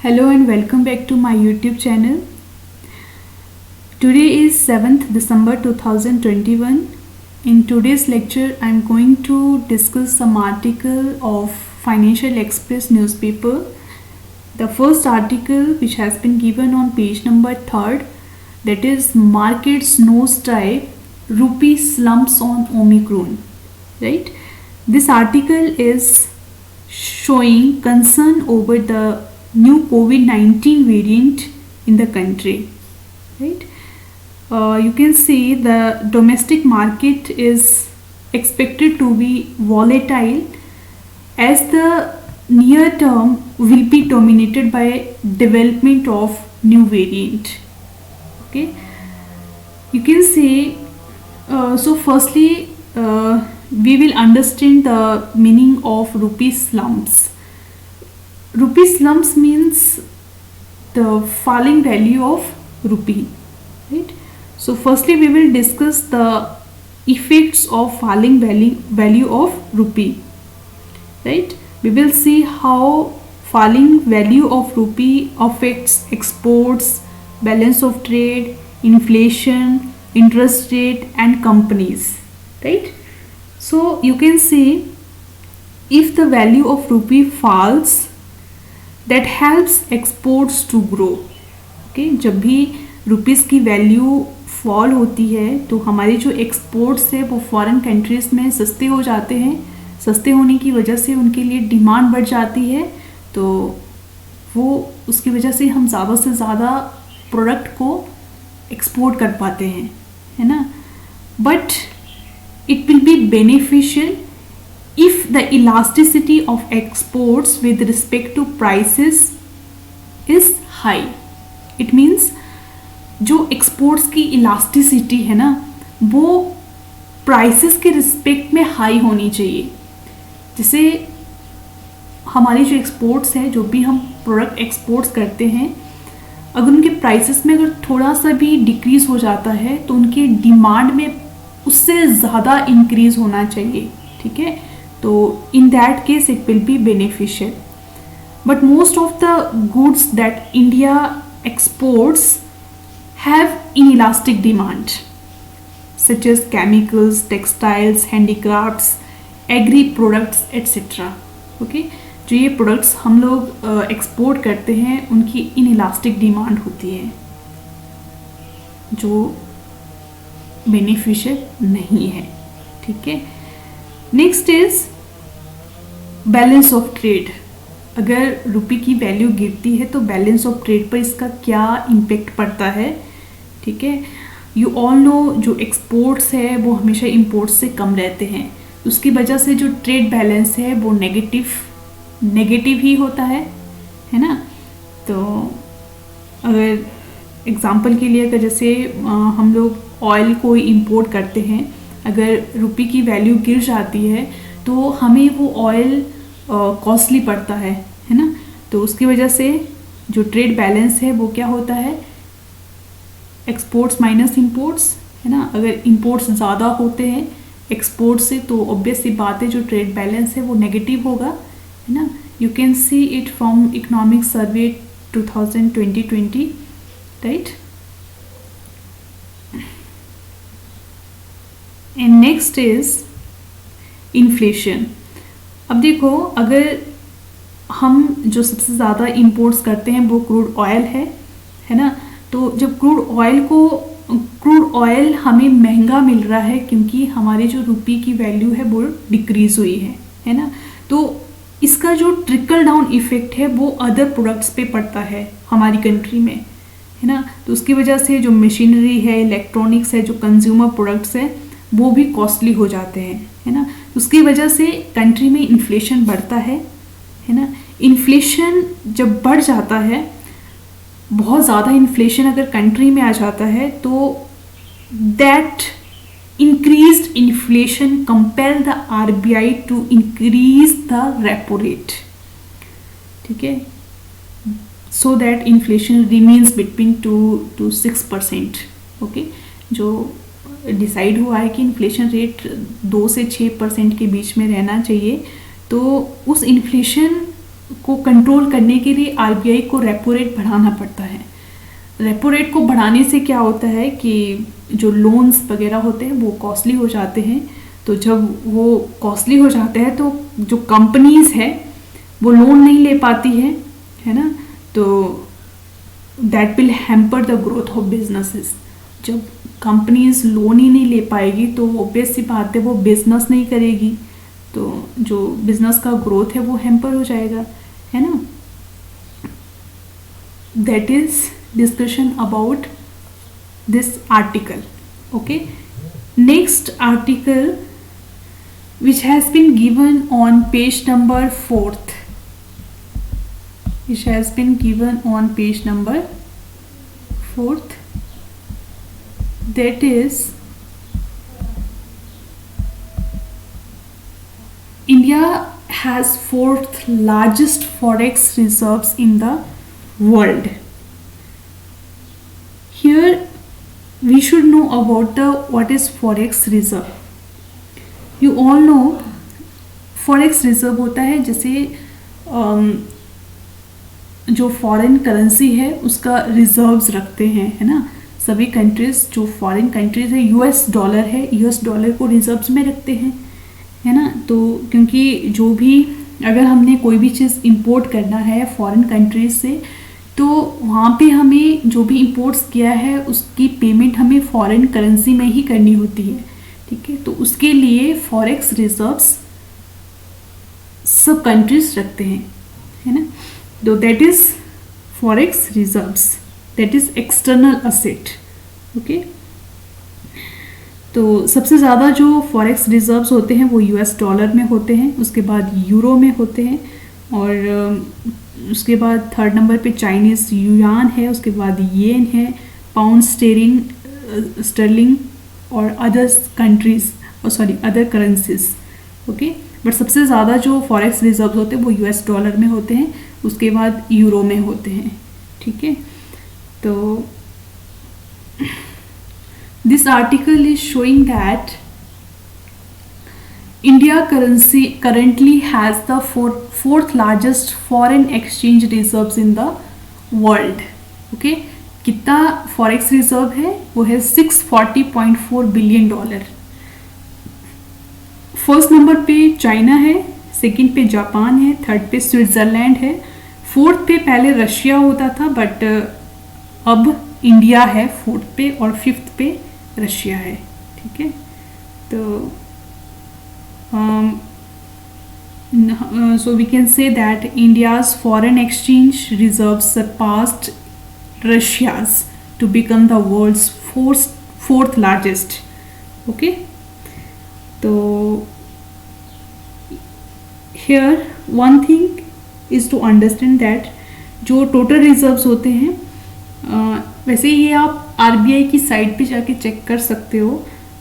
Hello and welcome back to my YouTube channel. Today is 7th December 2021. In today's lecture, I am going to discuss some article of Financial Express newspaper. The first article, which has been given on page number 3rd, that is Markets Nosedive, Rupee Slumps on Omicron. Right? This article is showing concern over the new COVID-19 variant in the country. Right? You can see the domestic market is expected to be volatile as the near term will be dominated by development of new variant. Okay, you can see so firstly we will understand the meaning of rupee slumps. Rupee slumps means the falling value of rupee, right? So firstly we will discuss the effects of falling value of rupee, right? We will see how falling value of rupee affects exports, balance of trade, inflation, interest rate and companies, right? So you can see if the value of rupee falls, that helps exports to grow. Okay, जब भी rupees की value fall होती है तो हमारे जो exports है वो फॉरेन कंट्रीज़ में सस्ते हो जाते हैं. सस्ते होने की वजह से उनके लिए डिमांड बढ़ जाती है, तो वो उसकी वजह से हम ज़्यादा से ज़्यादा प्रोडक्ट को एक्सपोर्ट कर पाते हैं, है ना. But it will be beneficial if the elasticity of exports with respect to prices is high. It means जो exports की elasticity है ना वो prices के respect में high होनी चाहिए. जैसे हमारे जो exports हैं, जो भी हम product exports करते हैं, अगर उनके prices में अगर थोड़ा सा भी decrease हो जाता है तो उनके demand में उससे ज़्यादा increase होना चाहिए. ठीक है, तो in that case it will be beneficial. But most of the goods that India exports have inelastic demand, such as chemicals, textiles, handicrafts, agri products, etc. Okay, जो ये products हम लोग export करते हैं उनकी inelastic demand होती है, जो beneficial नहीं है. ठीक है, next is balance of trade. अगर रुपये की वैल्यू गिरती है तो बैलेंस ऑफ ट्रेड पर इसका क्या इम्पेक्ट पड़ता है. ठीक है, यू ऑल नो जो एक्सपोर्ट्स है वो हमेशा इंपोर्ट्स से कम रहते हैं, उसकी वजह से जो ट्रेड बैलेंस है वो नेगेटिव ही होता है ना. तो अगर एग्जांपल के लिए अगर जैसे हम लोग ऑयल को इंपोर्ट करते हैं, अगर रुपये की वैल्यू गिर जाती है तो हमें वो ऑयल कॉस्टली पड़ता है ना. तो उसकी वजह से जो ट्रेड बैलेंस है वो क्या होता है, एक्सपोर्ट्स माइनस इंपोर्ट्स, है ना. अगर इंपोर्ट्स ज़्यादा होते हैं एक्सपोर्ट से तो ऑब्वियस सी बात है जो ट्रेड बैलेंस है वो नेगेटिव होगा, है ना. You can see it from economic survey 2020, right. And next is inflation. अब देखो, अगर हम जो सबसे ज़्यादा इंपोर्ट्स करते हैं वो क्रूड ऑयल है ना. तो जब क्रूड ऑयल हमें महंगा मिल रहा है क्योंकि हमारी जो रुपये की वैल्यू है वो डिक्रीज़ हुई है ना. तो इसका जो ट्रिकल डाउन इफ़ेक्ट है वो अदर प्रोडक्ट्स पे पड़ता है हमारी कंट्री में, है ना. तो उसकी वजह से जो मशीनरी है, इलेक्ट्रॉनिक्स है, जो कंज्यूमर प्रोडक्ट्स है वो भी कॉस्टली हो जाते हैं, है ना. उसकी वजह से कंट्री में इन्फ्लेशन बढ़ता है ना. इन्फ्लेशन जब बढ़ जाता है, बहुत ज़्यादा इन्फ्लेशन अगर कंट्री में आ जाता है तो that increased inflation compel the RBI to increase the repo rate. ठीक है, so that inflation remains between 2 to 6%. Okay, जो डिसाइड हुआ है कि इन्फ्लेशन रेट 2 से 6% के बीच में रहना चाहिए. तो उस इन्फ्लेशन को कंट्रोल करने के लिए आरबीआई को रेपो रेट बढ़ाना पड़ता है। रेपो रेट को बढ़ाने से क्या होता है कि जो लोन्स वगैरह होते हैं वो कॉस्टली हो जाते हैं। तो जब वो कॉस्टली हो जाते हैं तो जो कंपनीज है वो लोन नहीं ले पाती है ना, तो that will hamper the growth of businesses. जब कंपनीज लोन ही नहीं ले पाएगी तो ऑब्वियस सी बात है वो बिजनेस नहीं करेगी, तो जो बिजनेस का ग्रोथ है वो हैम्पर हो जाएगा, है ना। That is discussion about this article. Okay, next article which has been given on page number 4th, which has been given on page number 4th, that is India has 4th largest forex reserves in the world. Here we should know about the what is forex reserve. You all know forex reserve होता है जैसे जो foreign currency है उसका reserves रखते हैं, है ना। सभी कंट्रीज जो फॉरेन कंट्रीज है, यूएस डॉलर है, यूएस डॉलर को रिजर्व्स में रखते हैं, है ना। तो क्योंकि जो भी अगर हमने कोई भी चीज़ इंपोर्ट करना है फॉरेन कंट्रीज से, तो वहाँ पे हमें जो भी इंपोर्ट्स किया है उसकी पेमेंट हमें फॉरेन करेंसी में ही करनी होती है, ठीक है। तो उसके लिए फॉरेक्स रिजर्व्स सब कंट्रीज रखते हैं, है ना। तो that is forex reserves, that is external asset. Okay, तो सबसे ज़्यादा जो फॉरेक्स रिजर्व्स होते हैं वो यूएस डॉलर में होते हैं, उसके बाद यूरो में होते हैं, और उसके बाद थर्ड नंबर पे चाइनीज़ युआन है, उसके बाद येन है, पाउंड स्टर्लिंग और others countries, other currencies. Okay, but सबसे ज़्यादा जो फॉरेक्स रिजर्व होते हैं वो यूएस डॉलर में होते हैं, उसके बाद यूरो में होते हैं, ठीक है। तो this article is showing that India currently has the fourth largest foreign exchange reserves in the world. Okay, कितना फॉरेक्स रिजर्व है वो है $640.4 बिलियन। फर्स्ट नंबर पे चाइना है, सेकंड पे जापान है, थर्ड पे स्विट्ज़रलैंड है, फोर्थ पे पहले रशिया होता था बट अब इंडिया है फोर्थ पे, और फिफ्थ पे रशिया है, ठीक है। तो so we can say that India's foreign exchange reserves surpassed Russia's to become the world's fourth largest. Okay, so here one thing is to understand that जो total reserves होते हैं, वैसे ये आप RBI की साइट पे जाके चेक कर सकते हो।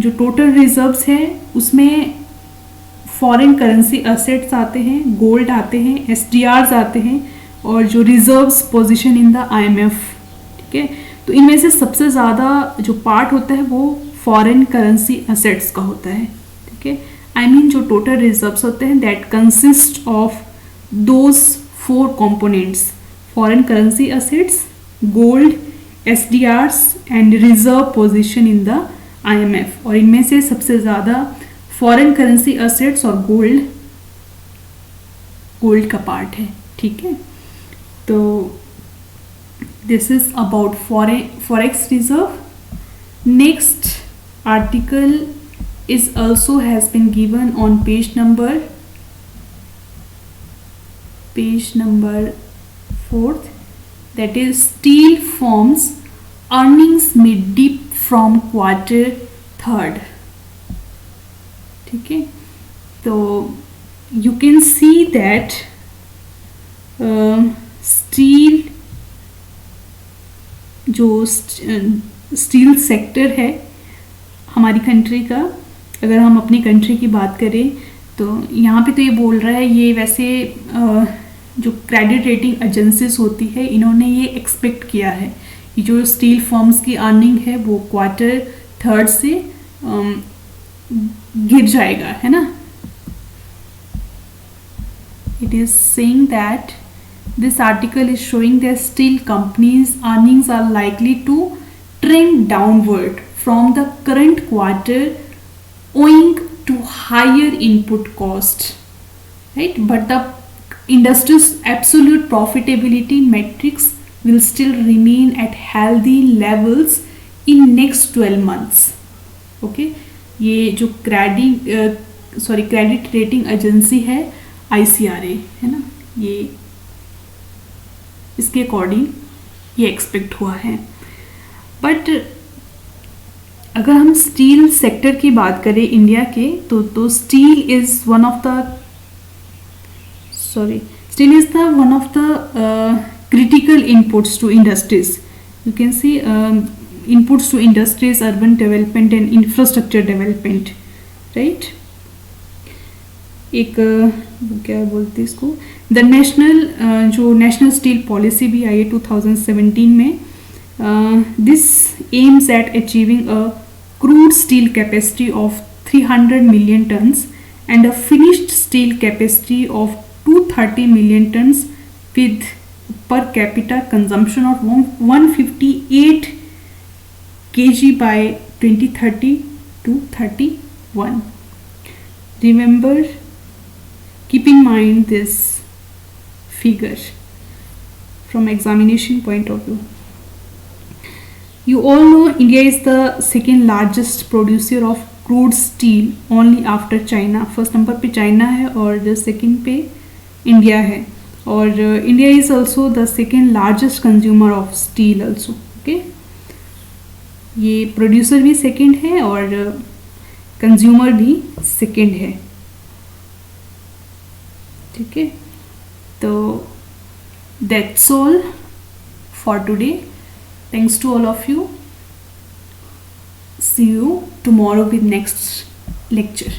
जो total reserves है उसमें फॉरेन करेंसी असेट्स आते हैं, गोल्ड आते हैं, एसडीआर्स आते हैं, और जो reserves position in the IMF, ठीक है। तो इनमें से सबसे ज़्यादा जो पार्ट होता है वो फॉरेन करेंसी असेट्स का होता है, ठीक है। आई मीन जो टोटल रिजर्व्स होते हैं that consist of those 4 components: foreign currency assets, gold, SDRs and reserve position in the IMF. और इनमें से सबसे ज़्यादा फॉरेन करेंसी असेट्स और गोल्ड का पार्ट है, ठीक है। तो this is about forex reserve. Next article is also has been given on page number 4th, that is steel firms earnings may dip from quarter 3rd, ठीक है। तो you can see that steel, जो steel sector है हमारी country का, अगर हम अपनी कंट्री की बात करें तो यहाँ पे तो ये बोल रहा है, ये वैसे जो क्रेडिट रेटिंग एजेंसीज होती है इन्होंने ये एक्सपेक्ट किया है कि जो स्टील फर्म्स की अर्निंग है वो क्वार्टर 3rd से गिर जाएगा, है ना। it is saying that this article is showing that steel companies' earnings are likely to trend downward from the current quarter owing to higher input cost, right? But the industry's absolute profitability metrics will still remain at healthy levels in next 12 months. Okay, ये जो credit rating agency है ICRA है ना, ये इसके according ये expect हुआ है. बट अगर हम स्टील सेक्टर की बात करें इंडिया के, तो steel is one of the critical inputs to industries. You can see inputs to industries, urban development and infrastructure development, right? एक क्या बोलते हैं इसको, द नेशनल स्टील पॉलिसी भी आई है 2017 में. This aims at achieving a crude steel capacity of 300 million tons and a finished steel capacity of 230 million tons with per capita consumption of 158 kg by 2030 to 31. Remember, keep in mind this figure from examination point of view. You all know India is the second largest producer of crude steel only after China. First number पे China है और second पे India है. और India is also the second largest consumer of steel also. Okay, ये producer भी second है और कंज्यूमर भी सेकेंड है. ठीक है, तो that's all for today. Thanks to all of you. See you tomorrow with next lecture.